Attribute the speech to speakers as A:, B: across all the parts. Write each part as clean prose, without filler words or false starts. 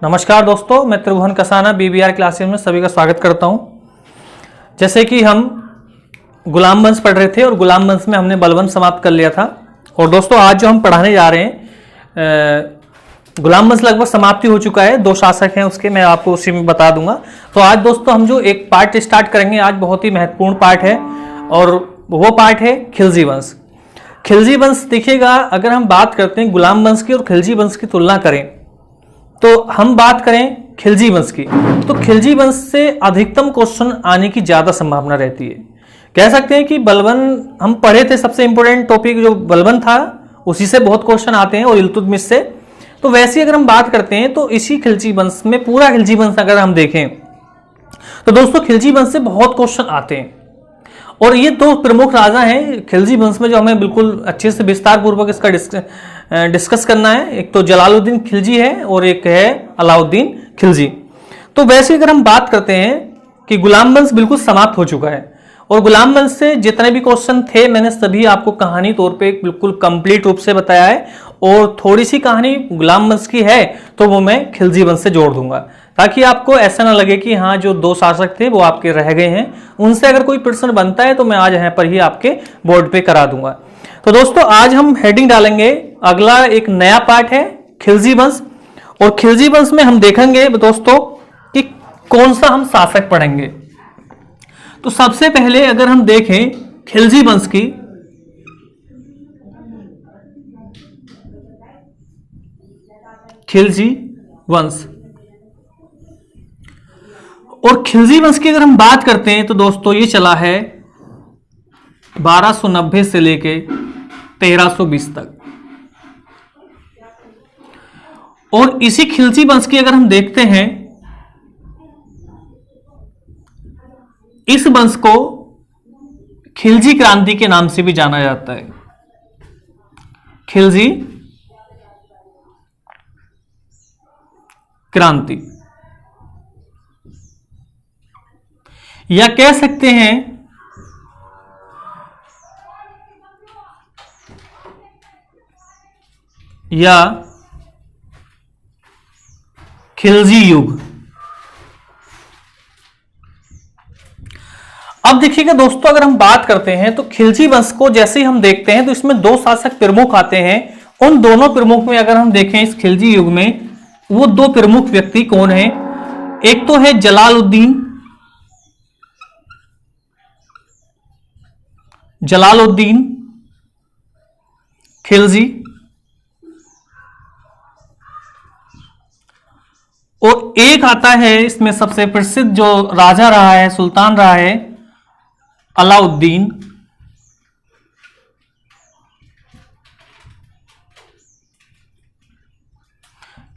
A: नमस्कार दोस्तों, मैं त्रिभुवन कसाना बीबीआर क्लासेस में सभी का स्वागत करता हूं। जैसे कि हम गुलाम वंश पढ़ रहे थे और गुलाम वंश में हमने बलवंश समाप्त कर लिया था। और दोस्तों आज जो हम पढ़ाने जा रहे हैं गुलाम वंश लगभग समाप्ति हो चुका है। 2 शासक हैं उसके, मैं आपको उसी में बता दूंगा। तो आज दोस्तों हम जो एक पार्ट स्टार्ट करेंगे, आज बहुत ही महत्वपूर्ण पार्ट है और वो पार्ट है खिलजी वंश। खिलजी वंश देखिएगा, अगर हम बात करते हैं गुलाम वंश की और खिलजी वंश की तुलना करें तो हम बात करें खिलजी वंश की, तो खिलजी वंश से अधिकतम क्वेश्चन आने की ज्यादा संभावना रहती है। कह सकते हैं कि बलवन हम पढ़े थे, सबसे इंपॉर्टेंट टॉपिक जो बलवन था उसी से बहुत क्वेश्चन आते हैं और इल्तुतमिश से। तो वैसे अगर हम बात करते हैं तो इसी खिलजी वंश में, पूरा खिलजी वंश अगर हम देखें तो दोस्तों खिलजी वंश से बहुत क्वेश्चन आते हैं। और ये 2 प्रमुख राजा हैं खिलजी वंश में जो हमें बिल्कुल अच्छे से विस्तार पूर्वक इसका डिस्कस करना है। एक तो जलालुद्दीन खिलजी है और एक है अलाउद्दीन खिलजी। तो वैसे अगर हम बात करते हैं कि गुलाम वंश बिल्कुल समाप्त हो चुका है और गुलाम वंश से जितने भी क्वेश्चन थे मैंने सभी आपको कहानी तौर पे बिल्कुल कंप्लीट रूप से बताया है। और थोड़ी सी कहानी गुलाम वंश की है तो वो मैं खिलजी वंश से जोड़ दूंगा, ताकि आपको ऐसा ना लगे कि हाँ जो 2 शासक थे वो आपके रह गए हैं। उनसे अगर कोई प्रश्न बनता है तो मैं आज यहाँ पर ही आपके बोर्ड पे करा दूंगा। तो दोस्तों आज हम हेडिंग डालेंगे, अगला एक नया पार्ट है खिलजी वंश। और खिलजी वंश में हम देखेंगे दोस्तों कि कौन सा हम शासक पढ़ेंगे। तो सबसे पहले अगर हम देखें खिलजी वंश की, खिलजी वंश, और खिलजी वंश की अगर हम बात करते हैं तो दोस्तों ये चला है 1290 से लेके 1320 तक। और इसी खिलजी वंश की अगर हम देखते हैं, इस वंश को खिलजी क्रांति के नाम से भी जाना जाता है। खिलजी क्रांति, या कह सकते हैं या खिलजी युग। अब देखिएगा दोस्तों, अगर हम बात करते हैं तो खिलजी वंश को जैसे ही हम देखते हैं तो इसमें 2 शासक प्रमुख आते हैं। उन दोनों प्रमुख में अगर हम देखें इस खिलजी युग में, वो 2 प्रमुख व्यक्ति कौन हैं? एक तो है जलालुद्दीन खिलजी, और एक आता है इसमें सबसे प्रसिद्ध जो राजा रहा है, सुल्तान रहा है, अलाउद्दीन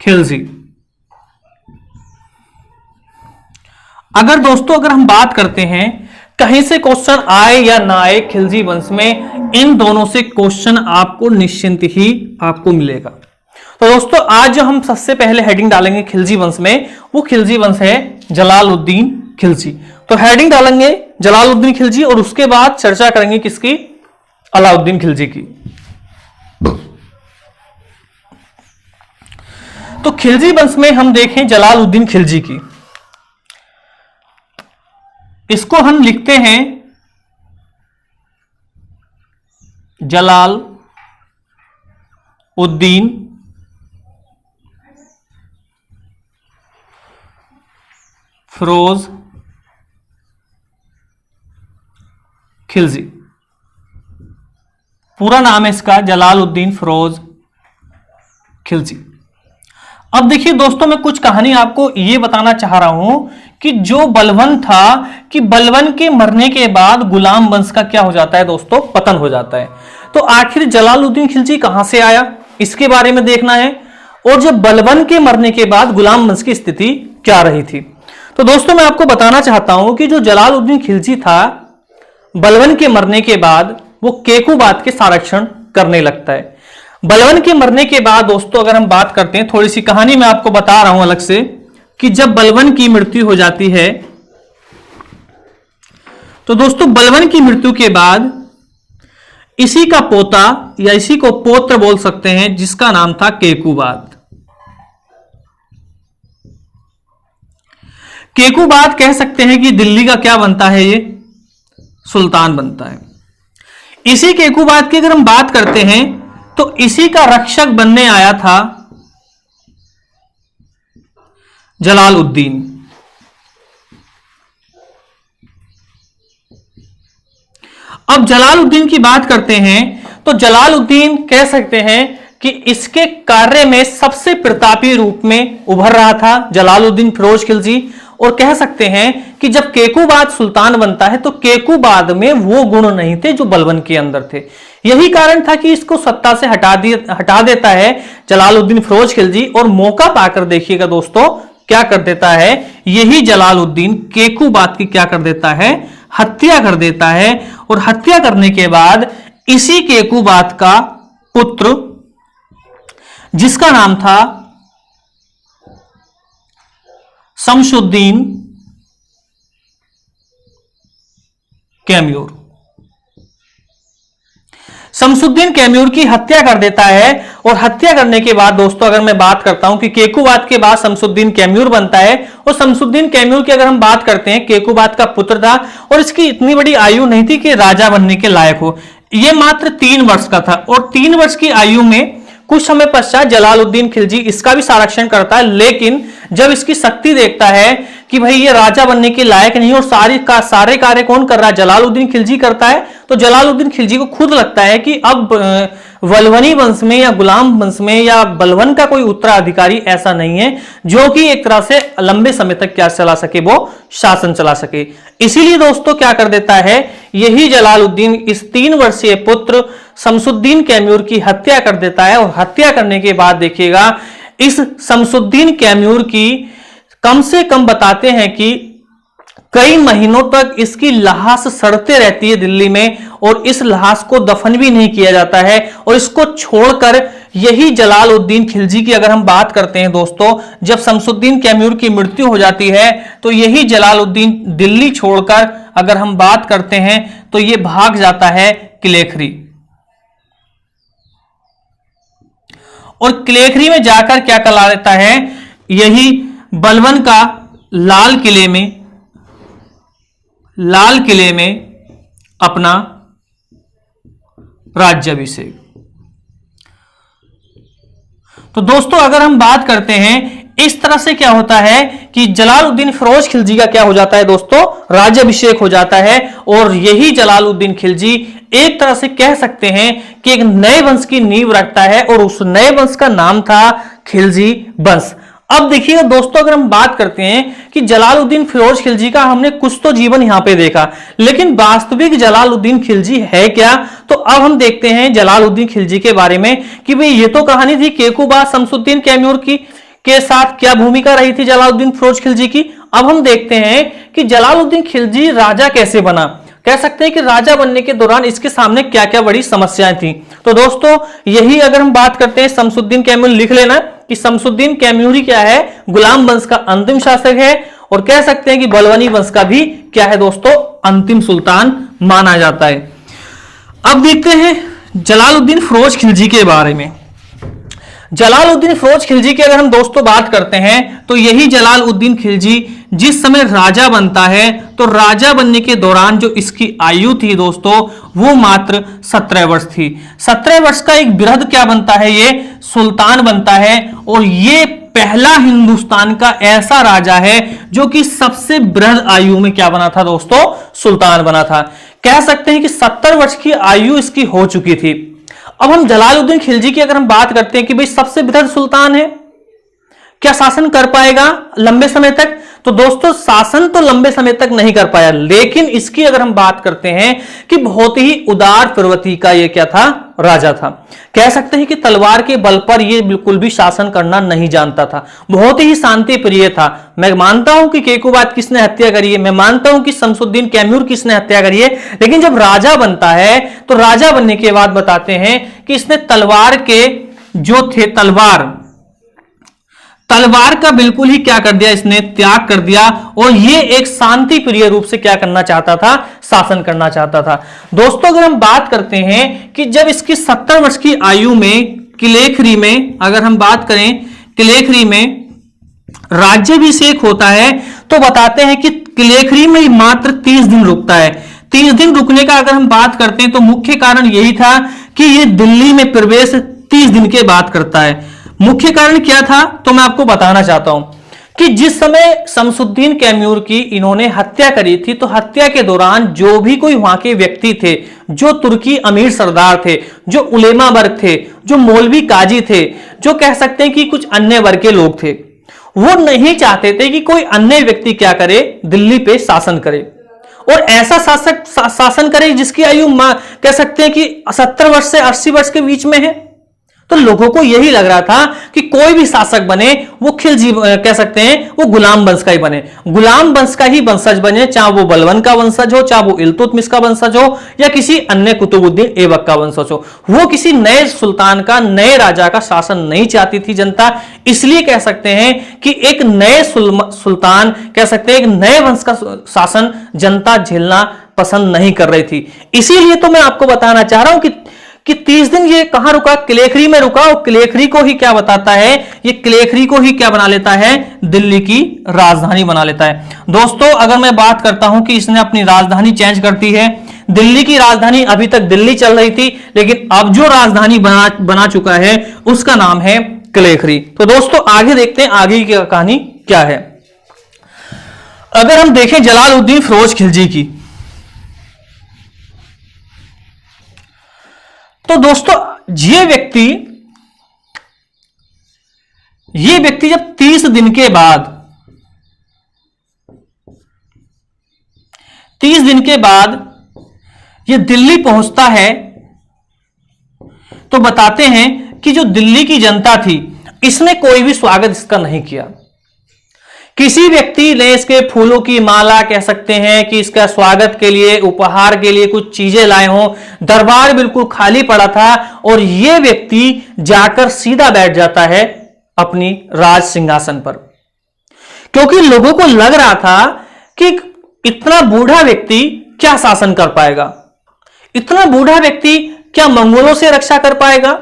A: खिलजी। अगर हम बात करते हैं कहीं से क्वेश्चन आए या ना आए खिलजी वंश में, इन दोनों से क्वेश्चन आपको निश्चिंत ही आपको मिलेगा। तो दोस्तों आज जो हम सबसे पहले हेडिंग डालेंगे खिलजी वंश में, वो खिलजी वंश है जलालुद्दीन खिलजी। तो हेडिंग डालेंगे जलालुद्दीन खिलजी और उसके बाद चर्चा करेंगे किसकी? अलाउद्दीन खिलजी की। तो खिलजी वंश में हम देखें जलालुद्दीन खिलजी की, इसको हम लिखते हैं जलाल उद्दीन फिरोज खिलजी। पूरा नाम है इसका जलालुद्दीन फिरोज खिलजी। अब देखिए दोस्तों, मैं कुछ कहानी आपको ये बताना चाह रहा हूं कि जो बलवन था, कि बलवन के मरने के बाद गुलाम वंश का क्या हो जाता है दोस्तों? पतन हो जाता है। तो आखिर जलालुद्दीन खिलजी कहां से आया, इसके बारे में देखना है। और जब बलवन के मरने के बाद गुलाम वंश की स्थिति क्या रही थी, तो दोस्तों मैं आपको बताना चाहता हूं कि जो जलालुद्दीन खिलजी था, बलवन के मरने के बाद वो केकूबाद के संरक्षण करने लगता है। बलवन के मरने के बाद दोस्तों अगर हम बात करते हैं, थोड़ी सी कहानी मैं आपको बता रहा हूं अलग से, कि जब बलवन की मृत्यु हो जाती है तो दोस्तों बलवन की मृत्यु के बाद इसी का पोता या इसी को पौत्र बोल सकते हैं, जिसका नाम था केकूबाद। केकूबाद कह सकते हैं कि दिल्ली का क्या बनता है, ये सुल्तान बनता है। इसी केकूबाद की अगर हम बात करते हैं तो इसी का रक्षक बनने आया था जलालुद्दीन। अब जलालुद्दीन की बात करते हैं तो जलालुद्दीन कह सकते हैं कि इसके कार्य में सबसे प्रतापी रूप में उभर रहा था जलालुद्दीन फिरोज खिलजी। और कह सकते हैं कि जब केकूबाद सुल्तान बनता है तो केकूबाद में वो गुण नहीं थे जो बलबन के अंदर थे। यही कारण था कि इसको सत्ता से हटा देता है जलालुद्दीन फिरोज खिलजी। और मौका पाकर देखिएगा दोस्तों क्या कर देता है, यही जलालुद्दीन केकूबाद की क्या कर देता है, हत्या कर देता है। और हत्या करने के बाद इसी केकूबाद का पुत्र जिसका नाम था शमसुद्दीन कैम्यूर, शमसुद्दीन कैम्यूर की हत्या कर देता है। और हत्या करने के बाद दोस्तों अगर मैं बात करता हूं कि केकूबाद के बाद शमसुद्दीन कैम्यूर बनता है। और शमसुद्दीन कैम्यूर की अगर हम बात करते हैं, केकूबाद का पुत्र था और इसकी इतनी बड़ी आयु नहीं थी कि राजा बनने के लायक हो। यह मात्र 3 वर्ष का था और 3 वर्ष की आयु में कुछ समय पश्चात जलालुद्दीन खिलजी इसका भी संरक्षण करता है। लेकिन जब इसकी शक्ति देखता है कि भाई ये राजा बनने के लायक नहीं और सारे कार्य कौन कर रहा है, जलालुद्दीन खिलजी करता है। तो जलालुद्दीन खिलजी को खुद लगता है कि अब बलवनी वंश में या गुलाम वंश में या बलवन का कोई उत्तराधिकारी ऐसा नहीं है जो कि एक तरह से लंबे समय तक क्या चला सके, वो शासन चला सके। इसीलिए दोस्तों क्या कर देता है, यही जलालुद्दीन इस 3 वर्षीय पुत्र शमसुद्दीन कैम्यूर की हत्या कर देता है। और हत्या करने के बाद देखिएगा इस शमसुद्दीन कैम्यूर की कम से कम बताते हैं कि कई महीनों तक इसकी लाश सड़ते रहती है दिल्ली में और इस लाश को दफन भी नहीं किया जाता है। और इसको छोड़कर यही जलालुद्दीन खिलजी की अगर हम बात करते हैं दोस्तों, जब शमसुद्दीन कैम्यूर की मृत्यु हो जाती है तो यही जलालुद्दीन दिल्ली छोड़कर अगर हम बात करते हैं तो ये भाग जाता है किलेखरी। और किलेखरी में जाकर क्या करा लेता है, यही बलवन का लाल किले में अपना राज्याभिषेक। तो दोस्तों अगर हम बात करते हैं इस तरह से क्या होता है कि जलालुद्दीन फिरोज खिलजी का क्या हो जाता है दोस्तों, राज्याभिषेक हो जाता है। और यही जलालुद्दीन खिलजी एक तरह से कह सकते हैं कि एक नए वंश की नींव रखता है और उस नए वंश का नाम था खिलजी वंश। अब देखिएगा दोस्तों अगर हम बात करते हैं कि जलालुद्दीन फिरोज खिलजी का हमने कुछ तो जीवन यहां पे देखा, लेकिन वास्तविक जलालुद्दीन खिलजी है क्या, तो अब हम देखते हैं जलालुद्दीन खिलजी के बारे में कि भाई ये तो कहानी थी केकूबाद शमसुद्दीन कैम्यूर की के साथ क्या भूमिका रही थी जलालुद्दीन फिरोज खिलजी की। अब हम देखते हैं कि जलालुद्दीन खिलजी राजा कैसे बना। कह सकते हैं कि राजा बनने के दौरान इसके सामने क्या क्या बड़ी समस्याएं थी। तो दोस्तों यही अगर हम बात करते हैं शमसुद्दीन कैम्यूर, लिख लेना कि शमसुद्दीन कैम्यूर ही क्या है, गुलाम वंश का अंतिम शासक है। और कह सकते हैं कि बलवनी वंश का भी क्या है दोस्तों, अंतिम सुल्तान माना जाता है। अब देखते हैं जलालुद्दीन फिरोज खिलजी के बारे में। जलालुद्दीन फिरोज खिलजी की अगर हम दोस्तों बात करते हैं तो यही जलालुद्दीन खिलजी जिस समय राजा बनता है तो राजा बनने के दौरान जो इसकी आयु थी दोस्तों वो मात्र 17 वर्ष थी। 17 वर्ष का एक वृद्ध क्या बनता है, ये सुल्तान बनता है। और ये पहला हिंदुस्तान का ऐसा राजा है जो कि सबसे वृद्ध आयु में क्या बना था दोस्तों, सुल्तान बना था। कह सकते हैं कि 70 वर्ष की आयु इसकी हो चुकी थी। अब हम जलालुद्दीन खिलजी की अगर हम बात करते हैं कि भाई सबसे वृद्ध सुल्तान है, क्या शासन कर पाएगा लंबे समय तक, तो दोस्तों शासन तो लंबे समय तक नहीं कर पाया, लेकिन इसकी अगर हम बात करते हैं कि बहुत ही उदार प्रवृत्ति का ये क्या था, राजा था। कह सकते हैं कि तलवार के बल पर ये बिल्कुल भी शासन करना नहीं जानता था, बहुत ही शांति प्रिय था। मैं मानता हूं कि केकूबाद किसने हत्या करी है, मैं मानता हूं कि शमसुद्दीन कैम्यूर किसने हत्या करी है, लेकिन जब राजा बनता है तो राजा बनने के बाद बताते हैं कि इसने तलवार के जो थे तलवार का बिल्कुल ही क्या कर दिया, इसने त्याग कर दिया। और ये एक शांति प्रिय रूप से क्या करना चाहता था, शासन करना चाहता था। दोस्तों अगर हम बात करते हैं कि जब इसकी 70 वर्ष की आयु में किलेखरी में अगर हम बात करें, किलेखरी में राज्याभिषेक होता है तो बताते हैं कि किलेखरी में मात्र 30 दिन रुकता है। 30 दिन रुकने का अगर हम बात करते हैं तो मुख्य कारण यही था कि ये दिल्ली में प्रवेश 30 दिन के बाद करता है। मुख्य कारण क्या था तो मैं आपको बताना चाहता हूं कि जिस समय शमसुद्दीन कैम्यूर की इन्होंने हत्या करी थी तो हत्या के दौरान जो भी कोई वहां के व्यक्ति थे, जो तुर्की अमीर सरदार थे, जो उलेमा वर्ग थे, जो मौलवी काजी थे, जो कह सकते हैं कि कुछ अन्य वर्ग के लोग थे, वो नहीं चाहते थे कि कोई अन्य व्यक्ति क्या करे, दिल्ली पे शासन करे और ऐसा शासन करे जिसकी आयु कह सकते हैं कि 70 वर्ष से 80 वर्ष के बीच में है। तो लोगों को यही लग रहा था कि कोई भी शासक बने वो खिलजी कह सकते हैं वो गुलाम वंश का ही बने, गुलाम वंश का ही वंशज बने, चाहे वो बलबन का वंशज हो, चाहे वो इल्तुतमिश का वंशज हो या किसी अन्य कुतुबुद्दीन ऐबक का वंशज हो। वो किसी नए सुल्तान का, नए राजा का शासन नहीं चाहती थी जनता। इसलिए कह सकते हैं कि एक नए सुल्तान कह सकते हैं एक नए वंश का शासन जनता झेलना पसंद नहीं कर रही थी। इसीलिए तो मैं आपको बताना चाह रहा हूं कि 30 दिन ये कहां रुका, किलेखरी में रुका और किलेखरी को ही क्या बताता है, ये किलेखरी को ही क्या बना लेता है, दिल्ली की राजधानी बना लेता है। दोस्तों अगर मैं बात करता हूं कि इसने अपनी राजधानी चेंज करती है, दिल्ली की राजधानी अभी तक दिल्ली चल रही थी लेकिन अब जो राजधानी बना चुका है उसका नाम है किलेखरी। तो दोस्तों आगे देखते हैं आगे की कहानी क्या है। अगर हम देखें जलालुद्दीन फिरोज खिलजी की, तो दोस्तों ये व्यक्ति जब 30 दिन के बाद ये दिल्ली पहुंचता है तो बताते हैं कि जो दिल्ली की जनता थी इसने कोई भी स्वागत इसका नहीं किया। किसी व्यक्ति ने इसके फूलों की माला कह सकते हैं कि इसका स्वागत के लिए, उपहार के लिए कुछ चीजें लाए हों। दरबार बिल्कुल खाली पड़ा था और यह व्यक्ति जाकर सीधा बैठ जाता है अपनी राज सिंहासन पर, क्योंकि लोगों को लग रहा था कि इतना बूढ़ा व्यक्ति क्या शासन कर पाएगा, इतना बूढ़ा व्यक्ति क्या मंगोलों से रक्षा कर पाएगा,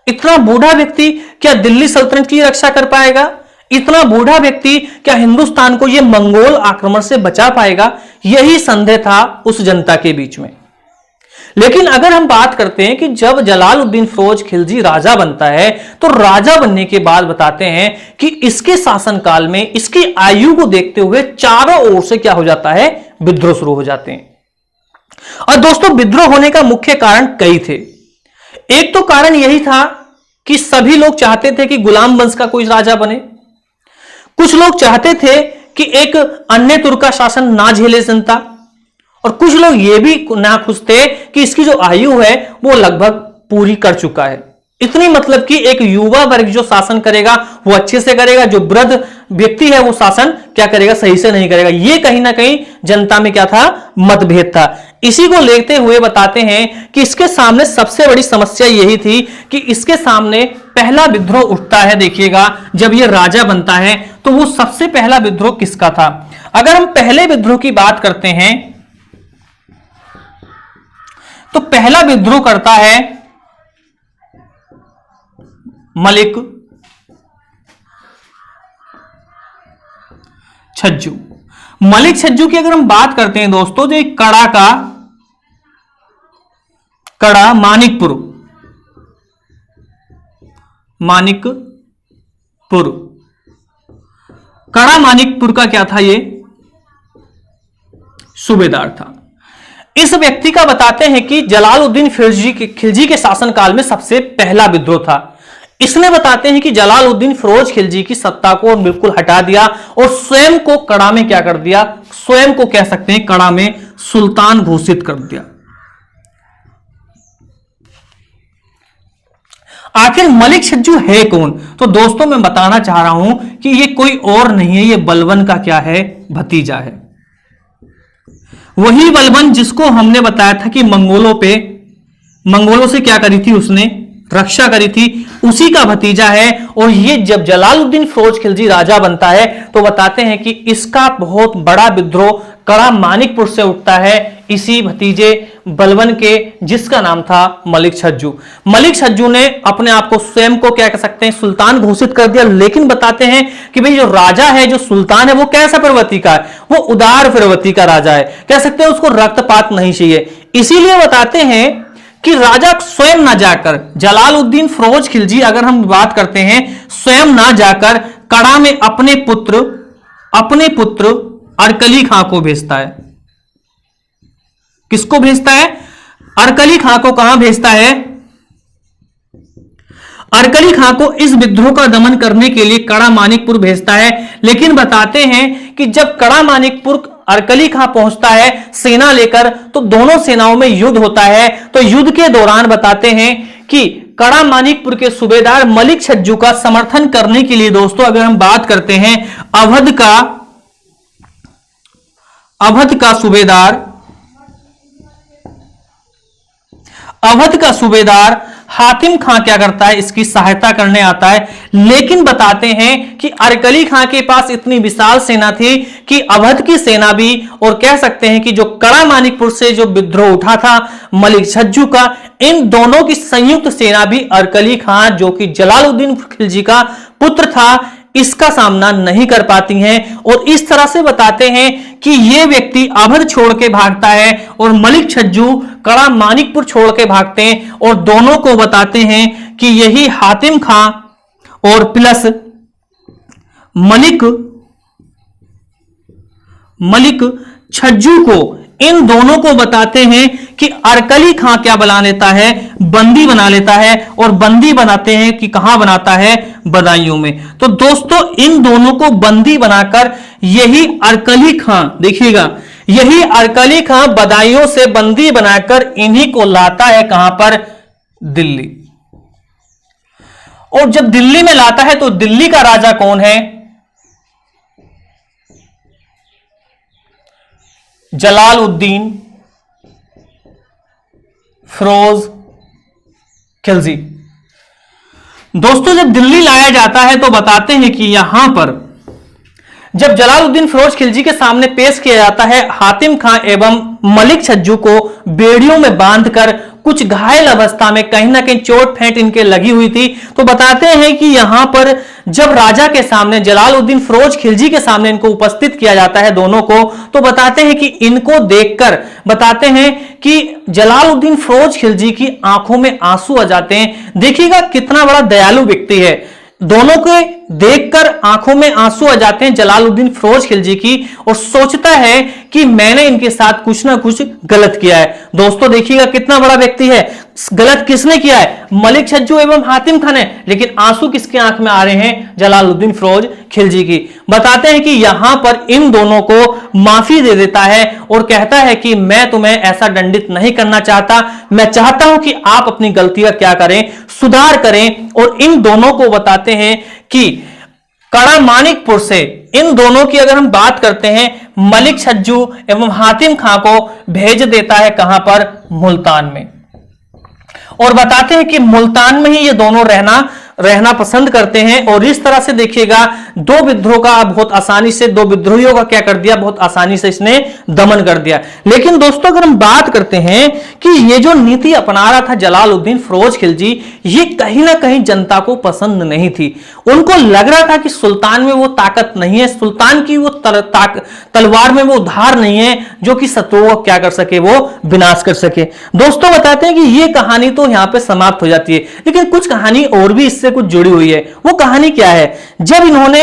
A: इतना बूढ़ा व्यक्ति क्या दिल्ली सल्तनत की रक्षा कर पाएगा, इतना बूढ़ा व्यक्ति क्या हिंदुस्तान को यह मंगोल आक्रमण से बचा पाएगा। यही संदेह था उस जनता के बीच में। लेकिन अगर हम बात करते हैं कि जब जलालुद्दीन फिरोज खिलजी राजा बनता है तो राजा बनने के बाद बताते हैं कि इसके शासनकाल में इसकी आयु को देखते हुए चारों ओर से क्या हो जाता है, विद्रोह शुरू हो जाते हैं। और दोस्तों विद्रोह होने का मुख्य कारण कई थे। एक तो कारण यही था कि सभी लोग चाहते थे कि गुलाम वंश का कोई राजा बने, कुछ लोग चाहते थे कि एक अन्य तुर्क का शासन ना झेले जनता, और कुछ लोग ये भी ना खुश थे कि इसकी जो आयु है वो लगभग पूरी कर चुका है। इतनी मतलब कि एक युवा वर्ग जो शासन करेगा वो अच्छे से करेगा, जो वृद्ध व्यक्ति है वो शासन क्या करेगा, सही से नहीं करेगा। ये कहीं ना कहीं जनता में क्या था, मतभेद था। इसी को लेते हुए बताते हैं कि इसके सामने सबसे बड़ी समस्या यही थी कि इसके सामने पहला विद्रोह उठता है। देखिएगा जब ये राजा बनता है तो वो सबसे पहला विद्रोह किसका था। अगर हम पहले विद्रोह की बात करते हैं तो पहला विद्रोह करता है मलिक छज्जू। मलिक छज्जू की अगर हम बात करते हैं दोस्तों, जो एक कड़ा मानिकपुर कड़ा मानिकपुर का क्या था, ये सूबेदार था। इस व्यक्ति का बताते हैं कि जलालुद्दीन खिलजी के शासनकाल में सबसे पहला विद्रोह था। इसने बताते हैं कि जलालुद्दीन फिरोज खिलजी की सत्ता को बिल्कुल हटा दिया और स्वयं को कड़ा में क्या कर दिया, स्वयं को कह सकते हैं कड़ा में सुल्तान घोषित कर दिया। आखिर मलिक छज्जू है कौन, तो दोस्तों मैं बताना चाह रहा हूं कि ये कोई और नहीं है, ये बलबन का क्या है, भतीजा है। वही बलबन जिसको हमने बताया था कि मंगोलों से क्या करी थी, उसने रक्षा करी थी, उसी का भतीजा है। और ये जब जलालुद्दीन फिरोज खिलजी राजा बनता है तो बताते हैं कि इसका बहुत बड़ा विद्रोह कड़ा मानिकपुर से उठता है, इसी भतीजे बलबन के, जिसका नाम था मलिक छज्जू। मलिक छज्जू ने अपने आप को स्वयं को क्या कह सकते हैं, सुल्तान घोषित कर दिया। लेकिन बताते हैं कि भाई जो राजा है, जो सुल्तान है, वो कैसा प्रवृत्ति का है, वो उदार प्रवृत्ति का राजा है, कह सकते हैं उसको रक्तपात नहीं चाहिए। इसीलिए बताते हैं कि राजा स्वयं ना जाकर, जलालुद्दीन फिरोज खिलजी अगर हम बात करते हैं, स्वयं ना जाकर कड़ा में अपने पुत्र अरकली खां को भेजता है। किसको भेजता है? अरकली खां को। कहां भेजता है? अरकली खां को इस विद्रोह का दमन करने के लिए कड़ा मानिकपुर भेजता है। लेकिन बताते हैं कि जब कड़ा मानिकपुर अरकली खां पहुंचता है सेना लेकर, तो दोनों सेनाओं में युद्ध होता है। तो युद्ध के दौरान बताते हैं कि कड़ा मानिकपुर के सूबेदार मलिक छज्जू का समर्थन करने के लिए दोस्तों अगर हम बात करते हैं, अवध का सूबेदार हातिम खां क्या करता है, इसकी सहायता करने आता है। लेकिन बताते हैं कि अरकली खां के पास इतनी विशाल सेना थी कि अवध की सेना भी, और कह सकते हैं कि जो कड़ा मानिकपुर से जो विद्रोह उठा था मलिक छज्जू का, इन दोनों की संयुक्त सेना भी अरकली खां, जो कि जलालुद्दीन खिलजी का पुत्र था, इसका सामना नहीं कर पाती हैं। और इस तरह से बताते हैं कि यह व्यक्ति अवध छोड़ के भागता है और मलिक छज्जू कड़ा मानिकपुर छोड़ के भागते हैं। और दोनों को बताते हैं कि यही हातिम खां और प्लस मलिक छज्जू को, इन दोनों को बताते हैं कि अरकली खां क्या बना लेता है, बंदी बना लेता है। और बंदी बनाते हैं कि कहां बनाता है? बदायूं में। तो दोस्तों इन दोनों को बंदी बनाकर यही अरकली खां, देखिएगा, यही अरकली खां बदायूं से बंदी बनाकर इन्हीं को लाता है कहां पर? दिल्ली। और जब दिल्ली में लाता है तो दिल्ली का राजा कौन है? जलालुद्दीन फिरोज खिलजी। दोस्तों जब दिल्ली लाया जाता है तो बताते हैं कि यहां पर जब जलालुद्दीन फिरोज खिलजी के सामने पेश किया जाता है, हातिम खां एवं मलिक छज्जू को बेड़ियों में बांधकर, कुछ घायल अवस्था में, कहीं ना कहीं चोट फेंट इनके लगी हुई थी। तो बताते हैं कि यहां पर जब राजा के सामने, जलालुद्दीन फिरोज खिलजी के सामने इनको उपस्थित किया जाता है दोनों को, तो बताते हैं कि इनको देखकर बताते हैं कि जलालुद्दीन फिरोज खिलजी की आंखों में आंसू आ जाते हैं। देखिएगा कितना बड़ा दयालु व्यक्ति है। दोनों को देखकर आंखों में आंसू आ जाते हैं जलालुद्दीन फिरोज खिलजी की, और सोचता है कि मैंने इनके साथ कुछ ना कुछ गलत किया है। दोस्तों देखिएगा कितना बड़ा व्यक्ति है। गलत किसने किया है? मलिक छज्जू एवं हातिम खान ने। लेकिन आंसू किसके आंख में आ रहे हैं? जलालुद्दीन फिरोज खिलजी की। बताते हैं कि यहां पर इन दोनों को माफी दे देता है और कहता है कि मैं तुम्हें ऐसा दंडित नहीं करना चाहता, मैं चाहता हूं कि आप अपनी गलती का क्या करें, सुधार करें। और इन दोनों को बताते हैं कि कड़ा मानिकपुर से इन दोनों की अगर हम बात करते हैं, मलिक छज्जू एवं हातिम खां को भेज देता है कहां पर? मुल्तान में। और बताते हैं कि मुल्तान में ही ये दोनों रहना पसंद करते हैं। और इस तरह से देखिएगा दो विद्रोह का बहुत आसानी से, दो विद्रोहियों का क्या कर दिया, बहुत आसानी से इसने दमन कर दिया। लेकिन दोस्तों अगर हम बात करते हैं कि ये जो नीति अपना रहा था जलालुद्दीन फिरोज खिलजी, ये कहीं ना कहीं जनता को पसंद नहीं थी। उनको लग रहा था कि सुल्तान में वो ताकत नहीं है, सुल्तान की वो तलवार में वो धार नहीं है जो कि शत्रुओं को क्या कर सके, वो विनाश कर सके। दोस्तों बताते हैं कि ये कहानी तो यहां पे समाप्त हो जाती है, लेकिन कुछ कहानी और भी इससे कुछ जुड़ी हुई है। वो कहानी क्या है? जब इन्होंने,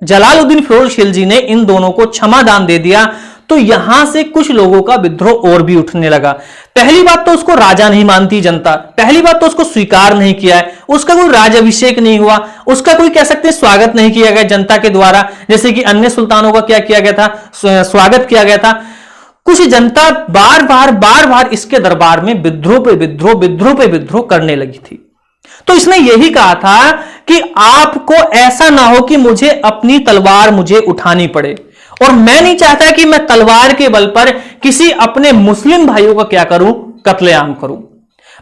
A: जलालुद्दीन फिरोज खिलजी ने इन दोनों को क्षमादान दे दिया, तो यहां से कुछ लोगों का विद्रोह और भी उठने लगा। पहली बात तो उसको राजा नहीं मानती जनता, पहली बात तो उसको स्वीकार नहीं किया है, उसका कोई राजाभिषेक नहीं हुआ, उसका कोई कह सकते हैं स्वागत नहीं किया गया जनता के द्वारा, जैसे कि अन्य सुल्तानों का क्या किया गया था, स्वागत किया गया था। कुछ जनता बार बार इसके दरबार में विद्रोह पे विद्रोह करने लगी थी। तो इसने यही कहा था कि आपको ऐसा ना हो कि मुझे अपनी तलवार मुझे उठानी पड़े, और मैं नहीं चाहता कि मैं तलवार के बल पर किसी अपने मुस्लिम भाइयों का क्या करूं, कत्लेआम करूं।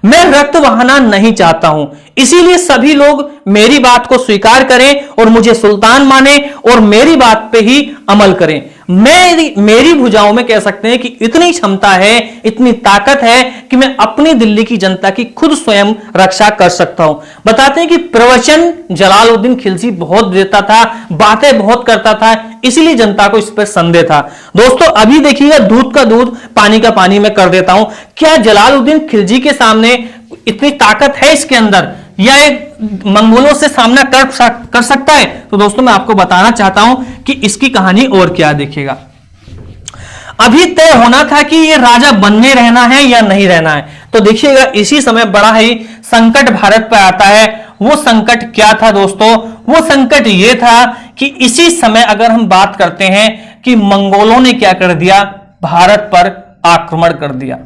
A: मैं रक्त बहाना नहीं चाहता हूं, इसीलिए सभी लोग मेरी बात को स्वीकार करें और मुझे सुल्तान माने और मेरी बात पे ही अमल करें। मेरी भुजाओं में कह सकते हैं कि इतनी क्षमता है, इतनी ताकत है कि मैं अपनी दिल्ली की जनता की खुद स्वयं रक्षा कर सकता हूं। बताते हैं कि प्रवचन जलालुद्दीन खिलजी बहुत देता था, बातें बहुत करता था, इसीलिए जनता को इस पर संदेह था। दोस्तों अभी देखिएगा, दूध का दूध पानी का पानी में कर देता हूं। क्या जलालुद्दीन खिलजी के सामने इतनी ताकत है इसके अंदर, या एक मंगोलों से सामना कर सकता है? तो दोस्तों मैं आपको बताना चाहता हूं कि इसकी कहानी और क्या। देखिएगा, अभी तय होना था कि ये राजा बनने रहना है या नहीं रहना है। तो देखिएगा, इसी समय बड़ा ही संकट भारत पर आता है। वो संकट क्या था दोस्तों? वो संकट ये था कि इसी समय अगर हम बात करते हैं कि मंगोलों ने क्या कर दिया, भारत पर आक्रमण कर दिया।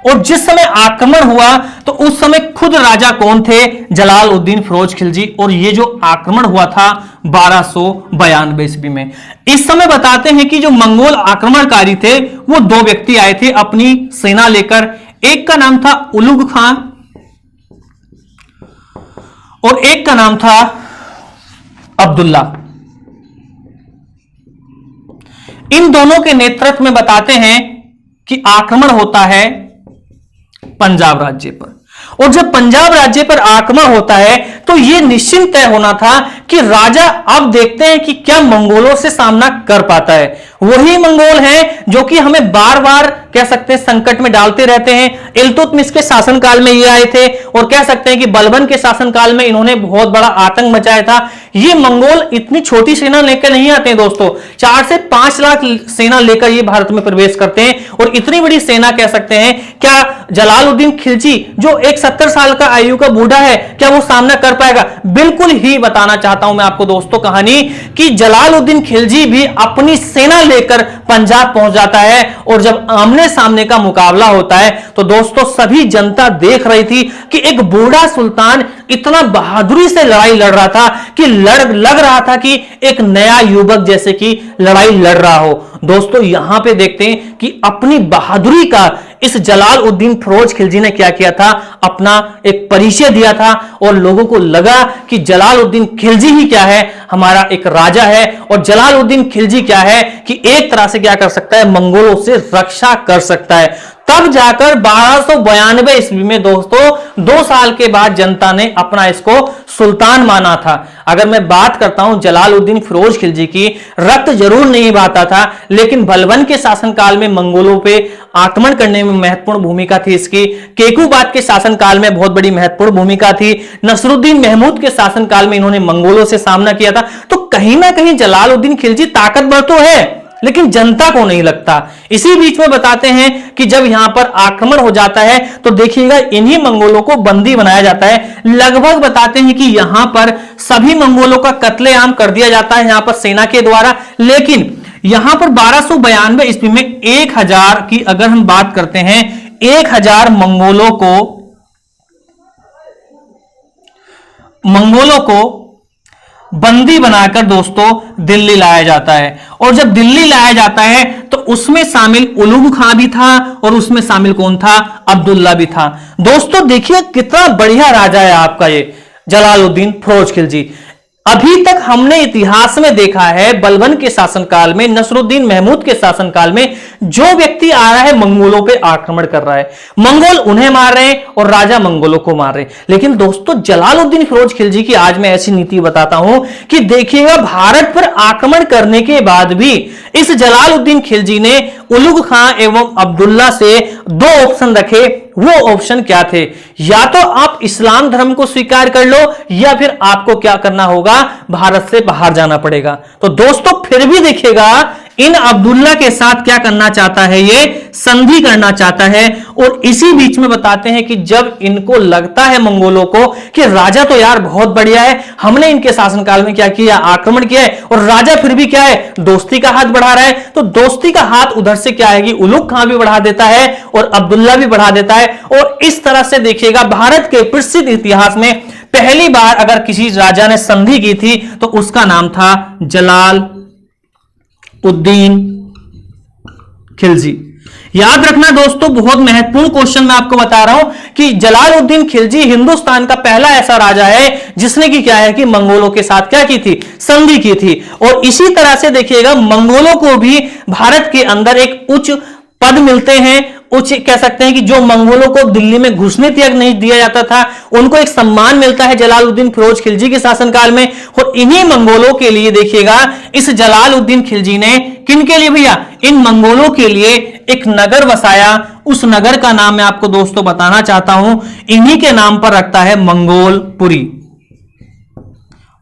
A: और जिस समय आक्रमण हुआ तो उस समय खुद राजा कौन थे? जलालुद्दीन फिरोज खिलजी। और ये जो आक्रमण हुआ था 1292 ईस्वी में। इस समय बताते हैं कि जो मंगोल आक्रमणकारी थे वो दो व्यक्ति आए थे अपनी सेना लेकर। एक का नाम था उलुग खां और एक का नाम था अब्दुल्ला। इन दोनों के नेतृत्व में बताते हैं कि आक्रमण होता है पंजाब राज्य पर। और जब पंजाब राज्य पर आक्रमण होता है तो यह निश्चित तय होना था कि राजा अब देखते हैं कि क्या मंगोलों से सामना कर पाता है। वही मंगोल हैं जो कि हमें बार बार कह सकते हैं संकट में डालते रहते हैं। इल्तुतमिश के शासनकाल में ये आए थे और कह सकते हैं कि बलबन के शासनकाल में इन्होंने बहुत बड़ा आतंक मचाया था। ये मंगोल इतनी छोटी सेना लेकर नहीं आते हैं दोस्तों, 4 से 5 लाख सेना लेकर ये भारत में प्रवेश करते हैं। और इतनी बड़ी सेना कह सकते हैं, क्या जलालुद्दीन खिलजी जो एक 70 साल का आयु का बूढ़ा है, क्या वो सामना कर पाएगा? बिल्कुल ही बताना चाहता हूं मैं आपको दोस्तों कहानी कि जलालुद्दीन खिलजी भी अपनी सेना लेकर पंजाब पहुंच जाता है। और जब आमने सामने का मुकाबला होता है तो दोस्तों सभी जनता देख रही थी कि एक बूढ़ा सुल्तान इतना बहादुरी से लड़ाई लड़ रहा था कि लग रहा था कि एक नया युवक जैसे कि लड़ाई लड़ रहा हो। दोस्तों यहां पे देखते हैं कि अपनी बहादुरी का इस जलालुद्दीन फिरोज खिलजी ने क्या किया था, अपना एक परिचय दिया था। और लोगों को लगा कि जलालुद्दीन खिलजी ही क्या है, हमारा एक राजा है। और जलालुद्दीन खिलजी क्या है कि एक तरह से क्या कर सकता है, मंगोलों से रक्षा कर सकता है। तब जाकर 1292 ईस्वी में दोस्तों 2 साल के बाद जनता ने अपना इसको सुल्तान माना था। अगर मैं बात करता हूं जलालुद्दीन फिरोज खिलजी की, रक्त जरूर नहीं बहाता था, लेकिन बलबन के शासनकाल में मंगोलों पे आक्रमण करने में महत्वपूर्ण भूमिका थी इसकी। केकूबाद के शासनकाल में बहुत बड़ी महत्वपूर्ण भूमिका थी। नसरुद्दीन महमूद के शासनकाल में इन्होंने मंगोलों से सामना किया था। तो कहीं ना कहीं जलालुद्दीन खिलजी ताकतवर तो है, लेकिन जनता को नहीं लगता। इसी बीच में बताते हैं कि जब यहां पर आक्रमण हो जाता है तो देखिएगा इन्हीं मंगोलों को बंदी बनाया जाता है। लगभग बताते हैं कि यहां पर सभी मंगोलों का कत्लेआम कर दिया जाता है यहां पर सेना के द्वारा। लेकिन यहां पर 1292 ईस्वी में 1000 की अगर हम बात करते हैं, 1000 मंगोलों को बंदी बनाकर दोस्तों दिल्ली लाया जाता है। और जब दिल्ली लाया जाता है तो उसमें शामिल उलुग खां भी था और उसमें शामिल कौन था, अब्दुल्ला भी था। दोस्तों देखिए कितना बढ़िया राजा है आपका ये जलालुद्दीन फिरोज खिलजी। अभी तक हमने इतिहास में देखा है बलबन के शासनकाल में, नसरुद्दीन महमूद के शासनकाल में जो व्यक्ति आ रहा है मंगोलों पे आक्रमण कर रहा है, मंगोल उन्हें मार रहे हैं और राजा मंगोलों को मार रहे हैं। लेकिन दोस्तों जलालुद्दीन फिरोज खिलजी की आज मैं ऐसी नीति बताता हूं कि देखिएगा भारत पर आक्रमण करने के बाद भी इस जलालुद्दीन खिलजी ने उलुग खां एवं अब्दुल्ला से 2 ऑप्शन रखे। वो ऑप्शन क्या थे, या तो आप इस्लाम धर्म को स्वीकार कर लो या फिर आपको क्या करना होगा, भारत से बाहर जाना पड़ेगा। तो दोस्तों फिर भी देखिएगा इन अब्दुल्ला के साथ क्या करना चाहता है, ये संधि करना चाहता है। और इसी बीच में बताते हैं कि जब इनको लगता है मंगोलों को कि राजा तो यार बहुत बढ़िया है, हमने इनके शासनकाल में क्या किया, आक्रमण किया है, और राजा फिर भी क्या है, दोस्ती का हाथ बढ़ा रहा है। तो दोस्ती का हाथ उधर से क्या है कि उलुग खां भी बढ़ा देता है और अब्दुल्ला भी बढ़ा देता है। और इस तरह से देखिएगा भारत के प्रसिद्ध इतिहास में पहली बार अगर किसी राजा ने संधि की थी तो उसका नाम था जलालुद्दीन खिलजी। याद रखना दोस्तों, बहुत महत्वपूर्ण क्वेश्चन मैं आपको बता रहा हूं कि जलालुद्दीन खिलजी हिंदुस्तान का पहला ऐसा राजा है जिसने कि क्या है कि मंगोलों के साथ क्या की थी, संधि की थी। और इसी तरह से देखिएगा मंगोलों को भी भारत के अंदर एक उच्च पद मिलते हैं, उच्च कह सकते हैं कि जो मंगोलों को दिल्ली में घुसने तक नहीं दिया जाता था, उनको एक सम्मान मिलता है जलालुद्दीन फिरोज खिलजी के शासनकाल में। और इन्हीं मंगोलों के लिए देखिएगा इस जलालुद्दीन खिलजी ने किन के लिए भैया, इन मंगोलों के लिए एक नगर बसाया। उस नगर का नाम मैं आपको दोस्तों बताना चाहता हूं, इन्हीं के नाम पर रखता है मंगोलपुरी।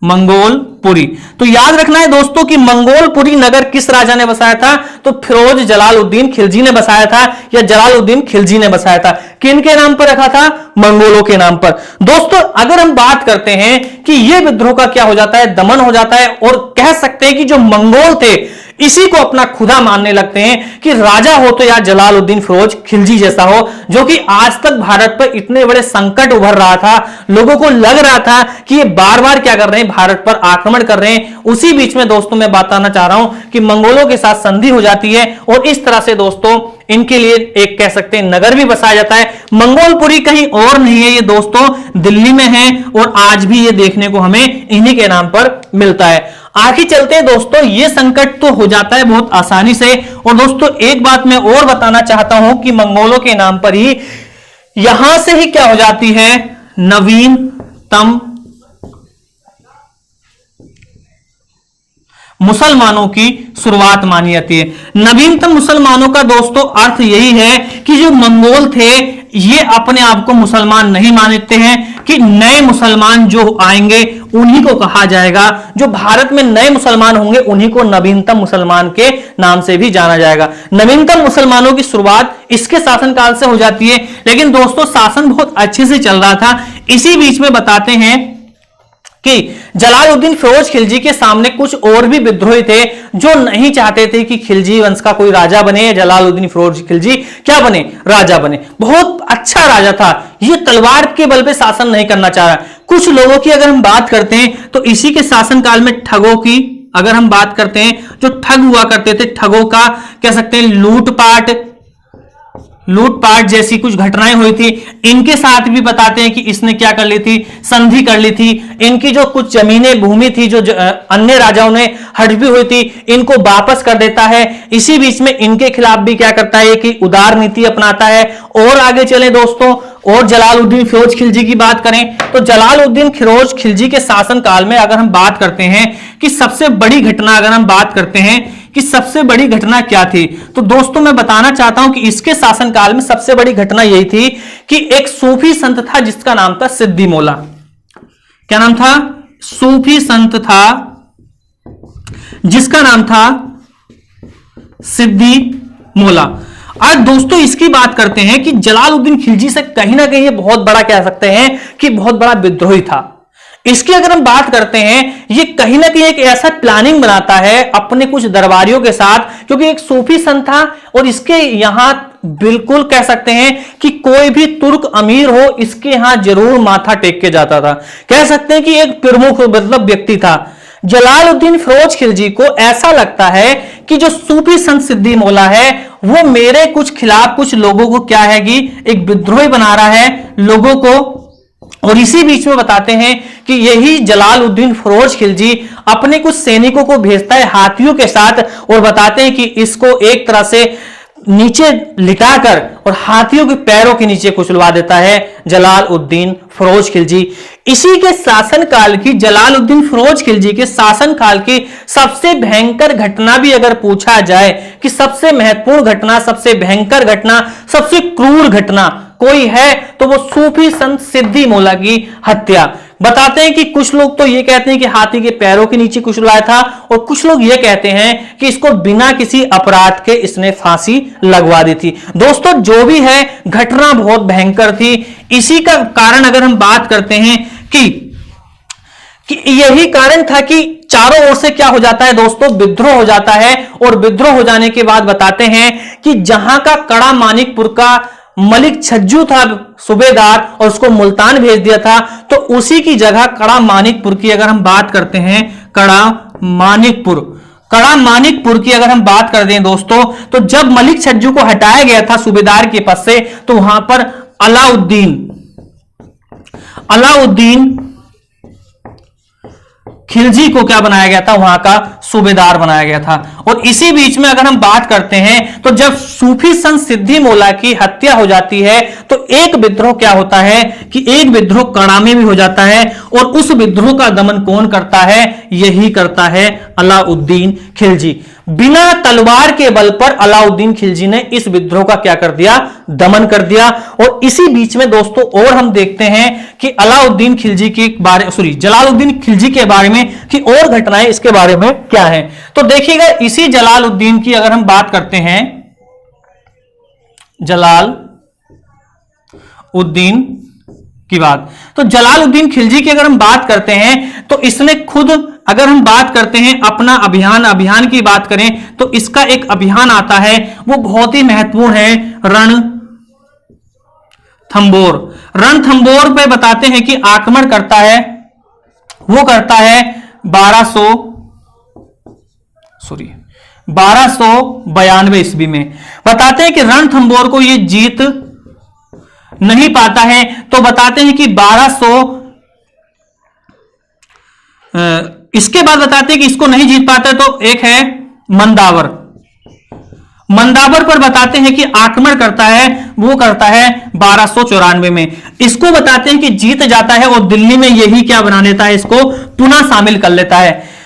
A: मंगोलपुरी। तो याद रखना है दोस्तों कि मंगोलपुरी नगर किस राजा ने बसाया था, तो फिरोज जलालुद्दीन खिलजी ने बसाया था, या जलालुद्दीन खिलजी ने बसाया था। किन के नाम पर रखा था, मंगोलों के नाम पर। दोस्तों अगर हम बात करते हैं कि यह विद्रोह का क्या हो जाता है, दमन हो जाता है, और कह सकते हैं कि जो मंगोल थे इसी को अपना खुदा मानने लगते हैं कि राजा हो तो यार जलालुद्दीन फिरोज खिलजी जैसा हो, जो कि आज तक भारत पर इतने बड़े संकट उभर रहा था, लोगों को लग रहा था कि ये बार बार क्या कर रहे हैं, भारत पर आक्रमण कर रहे हैं। उसी बीच में दोस्तों मैं बताना चाह रहा हूं कि मंगोलों के साथ संधि हो जाती है, और इस तरह से दोस्तों इनके लिए एक कह सकते हैं नगर भी बसाया जाता है। मंगोलपुरी कहीं और नहीं है, ये दोस्तों दिल्ली में है, और आज भी ये देखने को हमें इन्हीं के नाम पर मिलता है। आगे चलते हैं दोस्तों, ये संकट तो हो जाता है बहुत आसानी से। और दोस्तों एक बात मैं और बताना चाहता हूं कि मंगोलों के नाम पर ही यहां से ही क्या हो जाती है, नवीनतम मुसलमानों की शुरुआत मानी जाती है। नवीनतम मुसलमानों का दोस्तों अर्थ यही है कि जो मंगोल थे ये अपने आप को मुसलमान नहीं मानते हैं, कि नए मुसलमान जो आएंगे उन्हीं को कहा जाएगा, जो भारत में नए मुसलमान होंगे उन्हीं को नवीनतम मुसलमान के नाम से भी जाना जाएगा। नवीनतम मुसलमानों की शुरुआत इसके शासनकाल से हो जाती है, लेकिन दोस्तों शासन बहुत अच्छे से चल रहा था। इसी बीच में बताते हैं कि जलालुद्दीन फिरोज खिलजी के सामने कुछ और भी विद्रोही थे जो नहीं चाहते थे कि खिलजी वंश का कोई राजा बने, या जलालुद्दीन फिरोज खिलजी क्या बने, राजा बने। बहुत अच्छा राजा था, ये तलवार के बल पे शासन नहीं करना चाह रहा। कुछ लोगों की अगर हम बात करते हैं तो इसी के शासनकाल में ठगों की अगर हम बात करते हैं, जो ठग हुआ करते थे, ठगों का कह सकते हैं लूटपाट जैसी कुछ घटनाएं हुई थी। इनके साथ भी बताते हैं कि इसने क्या कर ली थी, संधि कर ली थी। इनकी जो कुछ जमीनें भूमि थी जो अन्य राजाओं ने हड़पी हुई थी, इनको वापस कर देता है। इसी बीच में इनके खिलाफ भी क्या करता है कि उदार नीति अपनाता है। और आगे चले दोस्तों, और जलालुद्दीन फिरोज खिलजी की बात करें तो जलालुद्दीन फिरोज खिलजी के शासनकाल में अगर हम बात करते हैं कि सबसे बड़ी घटना, अगर हम बात करते हैं कि सबसे बड़ी घटना क्या थी, तो दोस्तों मैं बताना चाहता हूं कि इसके शासनकाल में सबसे बड़ी घटना यही थी कि एक सूफी संत था जिसका नाम था सिद्दी मौला। क्या नाम था, सूफी संत था जिसका नाम था सिद्दी मौला। आज दोस्तों इसकी बात करते हैं कि जलालुद्दीन खिलजी से कहीं ना कहीं ये बहुत बड़ा कह सकते हैं कि बहुत बड़ा विद्रोही था। इसकी अगर हम बात करते हैं, ये कहीं ना कहीं एक ऐसा प्लानिंग बनाता है अपने कुछ दरबारियों के साथ, क्योंकि एक सूफी संत था और इसके यहां बिल्कुल कह सकते हैं कि कोई भी तुर्क अमीर हो इसके यहां जरूर माथा टेक के जाता था। कह सकते हैं कि एक प्रमुख मतलब व्यक्ति था। जलालुद्दीन फिरोज खिलजी को ऐसा लगता है कि जो सूफी संत सिद्दी मौला है वो मेरे कुछ खिलाफ कुछ लोगों को क्या है कि एक विद्रोही बना रहा है लोगों को। और इसी बीच में बताते हैं कि यही जलालुद्दीन फिरोज खिलजी अपने कुछ सैनिकों को भेजता है हाथियों के साथ, और बताते हैं कि इसको एक तरह से नीचे लिटाकर और हाथियों के पैरों के नीचे कुचलवा देता है जलालुद्दीन फिरोज खिलजी। इसी के शासनकाल की, जलालुद्दीन फिरोज खिलजी के शासनकाल की सबसे भयंकर घटना भी अगर पूछा जाए कि सबसे महत्वपूर्ण घटना, सबसे भयंकर घटना, सबसे क्रूर घटना कोई है तो वो सूफी संत सिद्दी मौला की हत्या। बताते हैं कि कुछ लोग तो ये कहते हैं कि हाथी के पैरों के नीचे कुचलाया था, और कुछ लोग ये कहते हैं कि इसको बिना किसी अपराध के इसने फांसी लगवा दी थी। दोस्तों जो भी है घटना बहुत भयंकर थी। इसी का कारण अगर हम बात करते हैं कि यही कारण था कि चारों ओर से क्या हो जाता है दोस्तों, विद्रोह हो जाता है। और विद्रोह हो जाने के बाद बताते हैं कि जहां का कड़ा मानिकपुर का मलिक छज्जू था सूबेदार, और उसको मुल्तान भेज दिया था, तो उसी की जगह कड़ा मानिकपुर की अगर हम बात करते हैं, कड़ा मानिकपुर, कड़ा मानिकपुर की अगर हम बात कर दें दोस्तों, तो जब मलिक छज्जू को हटाया गया था सूबेदार के पद से, तो वहां पर अलाउद्दीन खिलजी को क्या बनाया गया था, वहां का सूबेदार बनाया गया था। और इसी बीच में अगर हम बात करते हैं, तो जब सूफी संत सिद्धि मौला की हत्या हो जाती है, तो एक विद्रोह क्या होता है कि एक विद्रोह कड़ा में भी हो जाता है, और उस विद्रोह का दमन कौन करता है, यही करता है अलाउद्दीन खिलजी। बिना तलवार के बल पर अलाउद्दीन खिलजी ने इस विद्रोह का क्या कर दिया, दमन कर दिया। और इसी बीच में दोस्तों और हम देखते हैं कि अलाउद्दीन खिलजी के बारे जलालुद्दीन खिलजी के बारे में कि और घटनाएं इसके बारे में क्या है। तो देखिएगा, इसी जलालुद्दीन की अगर हम बात करते हैं, जलालुद्दीन की बात, तो जलालुद्दीन खिलजी की अगर हम बात करते हैं, तो इसने खुद, अगर हम बात करते हैं अपना अभियान की बात करें, तो इसका एक अभियान आता है, वो बहुत ही महत्वपूर्ण है, रणथंबोर पे बताते हैं कि आक्रमण करता है, वो करता है 1292 ईस्वी में। बताते हैं कि रणथंबोर को ये जीत नहीं पाता है, तो बताते हैं कि 1200 इसके बाद बताते हैं कि इसको नहीं जीत पाता, तो एक है मंदावर पर बताते हैं कि आक्रमण करता है, वो करता है 1294 में। इसको बताते हैं कि जीत जाता है, और दिल्ली में यही क्या बना लेता है, इसको पुनः शामिल कर लेता है।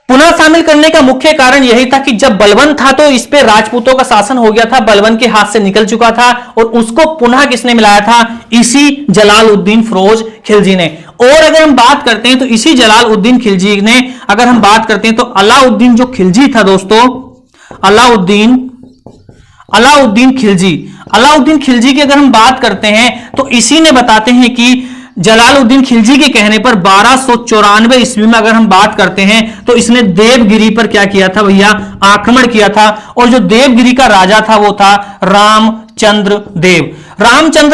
A: पुनः शामिल करने का मुख्य कारण यही था कि जब बलबन था, तो इस पे राजपूतों का शासन हो गया था, बलबन के हाथ से निकल चुका था, और उसको पुनः किसने मिलाया था, इसी जलालुद्दीन फिरोज खिलजी ने। और अगर हम बात करते हैं, तो इसी जलालुद्दीन खिलजी ने, अगर हम बात करते हैं, तो अलाउद्दीन जो खिलजी था दोस्तों, अलाउद्दीन खिलजी की अगर हम बात करते हैं, तो इसी ने बताते हैं कि जलालुद्दीन खिलजी के कहने पर 1294 ईस्वी में अगर हम बात करते हैं, तो इसने देवगिरी पर क्या किया था भैया, आक्रमण किया था। और जो देवगिरी का राजा था, वो था रामचंद्र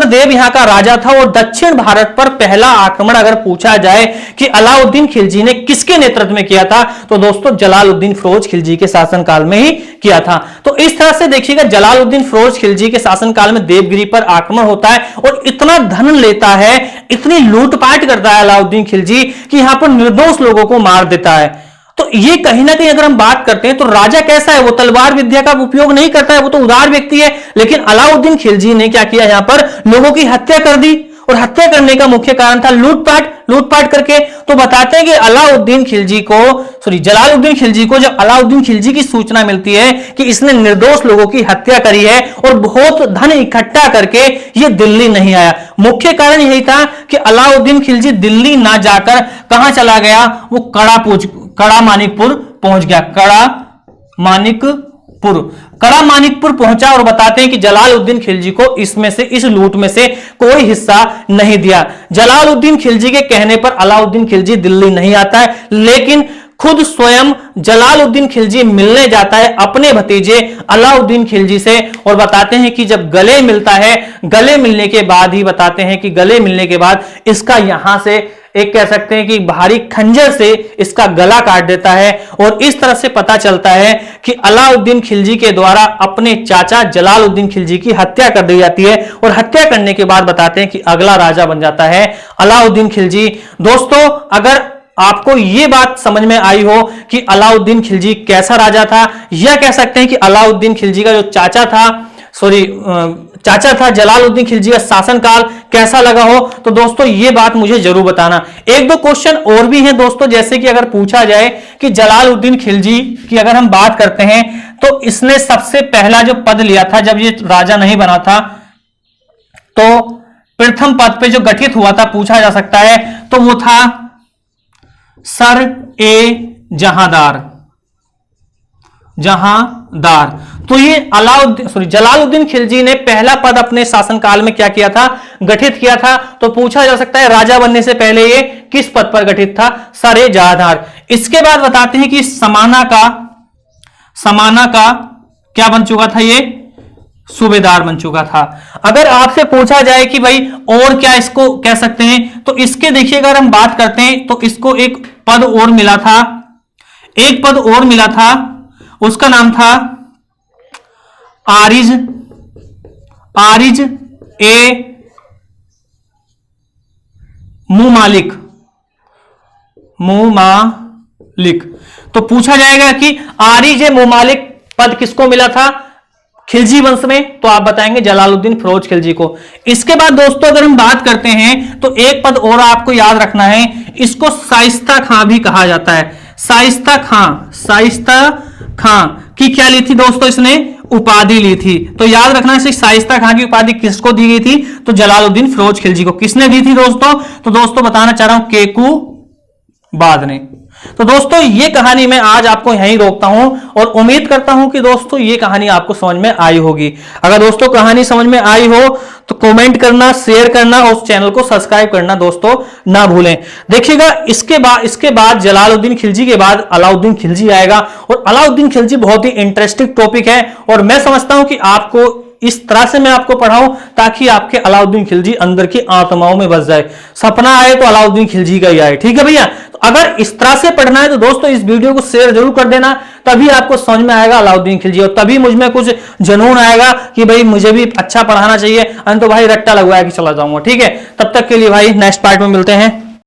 A: देव यहां का राजा था। और दक्षिण भारत पर पहला आक्रमण अगर पूछा जाए कि अलाउद्दीन खिलजी ने किसके नेतृत्व में किया था, तो दोस्तों जलालुद्दीन फिरोज खिलजी के शासनकाल में ही किया था। तो इस तरह से देखिएगा, जलालुद्दीन फिरोज खिलजी के शासनकाल में देवगिरी पर आक्रमण होता है, और इतना धन लेता है, इतनी लूटपाट करता है अलाउद्दीन खिलजी कि यहां पर निर्दोष लोगों को मार देता है। तो ये कहीं ना कहीं अगर हम बात करते हैं, तो राजा कैसा है, वो तलवार विद्या का उपयोग नहीं करता है, वो तो उदार व्यक्ति है। लेकिन अलाउद्दीन खिलजी ने क्या किया, यहां पर लोगों की हत्या कर दी, और हत्या करने का मुख्य कारण था लूटपाट करके। तो बताते हैं कि जलालुद्दीन खिलजी को जब अलाउद्दीन खिलजी की सूचना मिलती है कि इसने निर्दोष लोगों की हत्या करी है और बहुत धन इकट्ठा करके ये दिल्ली नहीं आया, मुख्य कारण यही था कि अलाउद्दीन खिलजी दिल्ली ना जाकर कहां चला गया, वो कड़ा मानिकपुर पहुंच गया, कड़ा मानिकपुर पहुंचा। और बताते हैं कि जलालुद्दीन खिलजी को इसमें से, इस लूट में से कोई हिस्सा नहीं दिया। जलालुद्दीन खिलजी के कहने पर अलाउद्दीन खिलजी दिल्ली नहीं आता है, लेकिन खुद स्वयं जलालुद्दीन खिलजी मिलने जाता है अपने भतीजे अलाउद्दीन खिलजी से। और बताते हैं कि जब गले मिलता है, गले मिलने के बाद ही बताते हैं कि गले मिलने के बाद इसका यहां से एक कह सकते हैं कि भारी खंजर से इसका गला काट देता है। और इस तरह से पता चलता है कि अलाउद्दीन खिलजी के द्वारा अपने चाचा जलालुद्दीन खिलजी की हत्या कर दी जाती है। और हत्या करने के बाद बताते हैं कि अगला राजा बन जाता है अलाउद्दीन खिलजी। दोस्तों, अगर आपको यह बात समझ में आई हो कि अलाउद्दीन खिलजी कैसा राजा था, या कह सकते हैं कि अलाउद्दीन खिलजी का जो चाचा था जलालुद्दीन खिलजी का शासनकाल कैसा लगा हो, तो दोस्तों ये बात मुझे जरूर बताना। एक दो क्वेश्चन और भी हैं दोस्तों, जैसे कि अगर पूछा जाए कि जलालुद्दीन खिलजी की अगर हम बात करते हैं, तो इसने सबसे पहला जो पद लिया था जब ये राजा नहीं बना था, तो प्रथम पद पे जो गठित हुआ था पूछा जा सकता है, तो वो था सर ए जहांदार। तो ये जलालुद्दीन खिलजी ने पहला पद अपने शासनकाल में क्या किया था, गठित किया था। तो पूछा जा सकता है राजा बनने से पहले ये किस पद पर गठित था, सर ए जहांदार। इसके बाद बताते हैं कि समाना का क्या बन चुका था, ये सूबेदार बन चुका था। अगर आपसे पूछा जाए कि भाई और क्या इसको कह सकते हैं, तो इसके देखिए अगर हम बात करते हैं, तो इसको एक पद और मिला था, उसका नाम था आरिज ए मुमालिक। तो पूछा जाएगा कि आरिज ए मुमालिक पद किसको मिला था खिलजी वंश में, तो आप बताएंगे जलालुद्दीन फिरोज खिलजी को। इसके बाद दोस्तों अगर हम बात करते हैं तो एक पद और आपको याद रखना है, इसको शाइस्ता खां भी कहा जाता है। शाइस्ता खां की क्या ली थी दोस्तों, इसने उपाधि ली थी। तो याद रखना है शाइस्ता खां की उपाधि किसको दी गई थी, तो जलालुद्दीन फिरोज खिलजी को। किसने दी थी दोस्तों, तो दोस्तों बताना चाह रहा हूं केकू बाद ने। तो दोस्तों ये कहानी मैं आज आपको यहीं रोकता हूं और उम्मीद करता हूं कि दोस्तों ये कहानी आपको समझ में आई होगी। अगर दोस्तों कहानी समझ में आई हो तो कमेंट करना, शेयर करना और उस चैनल को सब्सक्राइब करना दोस्तों ना भूलें। देखिएगा इसके बाद जलालुद्दीन खिलजी के बाद अलाउद्दीन खिलजी आएगा और अलाउद्दीन खिलजी बहुत ही इंटरेस्टिंग टॉपिक है और मैं समझता हूं कि आपको इस तरह से मैं आपको पढ़ाऊं ताकि आपके अलाउद्दीन खिलजी अंदर की आत्माओं में बस जाए। सपना आए तो अलाउद्दीन खिलजी का ही आए, ठीक है भैया। तो अगर इस तरह से पढ़ना है तो दोस्तों इस वीडियो को शेयर जरूर कर देना, तभी आपको समझ में आएगा अलाउद्दीन खिलजी और तभी मुझ में कुछ जुनून आएगा कि भाई मुझे भी अच्छा पढ़ाना चाहिए। तो भाई रट्टा लगवाया कि चला जाऊंगा, ठीक है। तब तक के लिए भाई नेक्स्ट पार्ट में मिलते हैं।